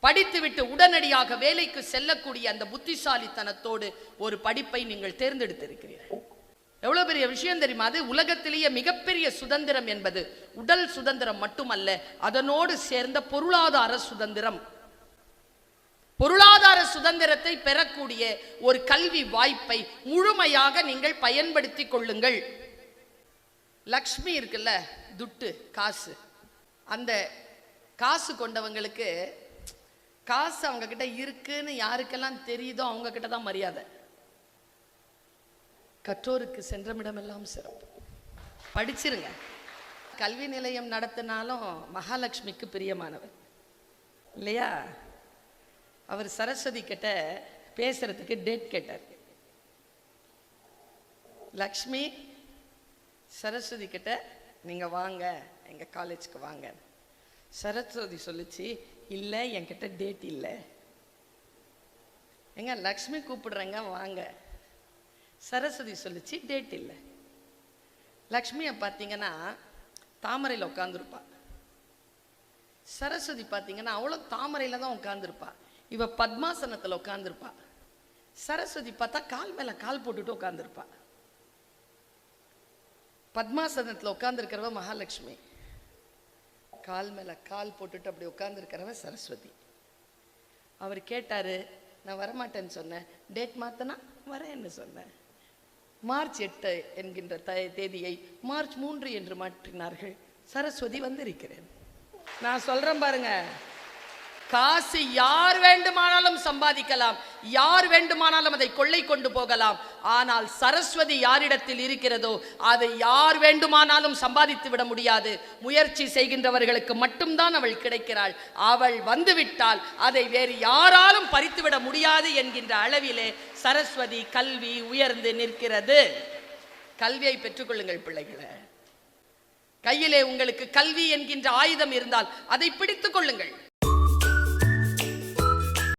படித்துவிட்டு உடனடியாக வேலைக்கு செல்லக்கூடிய அந்த புத்திசாலித்தனத்தோடு ஒரு படிப்பை நீங்கள் தேர்ந்தெடுத்திருக்கிறீர்கள். எவ்வளவு பெரிய விஷயம் தெரியுமா? அது உலகத்திலேயே மிகப்பெரிய சுதந்திரம் என்பது உடல் சுதந்திரம் மட்டுமல்ல, அதனோடு சேர்ந்த பொருளாதார சுதந்திரம். பொருளாதார சுதந்திரத்தை பெறக்கூடிய ஒரு கல்வி வாய்ப்பை முழுமையாக நீங்கள் பயன்படுத்தி கொள்ளுங்கள். லக்ஷ்மி இருக்குல்ல, துட்டு, காசு, அந்த காசு கொண்டவங்களுக்கு காசு அவங்க கிட்ட இருக்குன்னு யாருக்கெல்லாம் தெரியுதோ அவங்க கிட்ட தான் மரியாதை. கற்றோருக்கு சென்றமிடமெல்லாம் சிறப்பு. படிச்சிருங்க. கல்வி நிலையம் நடத்தினாலும் மகாலட்சுமிக்கு பிரியமானவர் இல்லையா? அவர் சரஸ்வதி கிட்ட பேசுறதுக்கு டேட் கேட்டார். லக்ஷ்மி சரஸ்வதி கிட்ட நீங்க வாங்க, எங்க காலேஜுக்கு வாங்க. சரஸ்வதி சொல்லிச்சு, இல்லை என்கிட்ட டேட் இல்லை. எங்க லக்ஷ்மி கூப்பிடுறேங்க வாங்க. சரஸ்வதி சொல்லிச்சு, டேட் இல்லை. லக்ஷ்மியை பார்த்தீங்கன்னா தாமரையில் உட்காந்துருப்பா. சரஸ்வதி பார்த்தீங்கன்னா அவ்வளோ தாமரையில் தான் உட்காந்துருப்பா. இவ பத்மாசனத்தில் உட்காந்துருப்பா. சரஸ்வதி பார்த்தா கால் மேலே கால் போட்டுட்டு உட்காந்துருப்பா. பத்மாசனத்தில் உட்காந்துருக்கிறவ மகாலட்சுமி, கால் மேலே கால் போட்டுட்டு அப்படி உட்காந்துருக்கிறவ சரஸ்வதி. அவர் கேட்டாரு, நான் வரமாட்டேன்னு சொன்னேன், டேட் மாத்தனா வரேன்னு சொன்னேன். மார்ச் 8 என்கின்ற தேதியை மார்ச் 3 என்று மாற்றினார்கள். சரஸ்வதி வந்திருக்கிறேன். நான் சொல்றேன் பாருங்க, காசு யார் வேண்டுமானாலும் சம்பாதிக்கலாம், யார் வேண்டுமானாலும் அதை கொள்ளை கொண்டு போகலாம். ஆனால் சரஸ்வதி யாரிடத்தில் இருக்கிறதோ அதை யார் வேண்டுமானாலும் சம்பாதித்து விட முடியாது. முயற்சி செய்கின்றவர்களுக்கு மட்டும்தான் அவள் கிடைக்கிறாள். அவள் வந்துவிட்டால் அதை வேறு யாராலும் பறித்துவிட முடியாது என்கின்ற அளவிலே சரஸ்வதி கல்வி உயர்ந்து நிற்கிறது. கல்வியை பெற்றுக்கொள்ளுங்கள் பிள்ளைகளே. கையிலே உங்களுக்கு கல்வி என்கின்ற ஆயுதம் இருந்தால் அதை பிடித்துக் கொள்ளுங்கள்.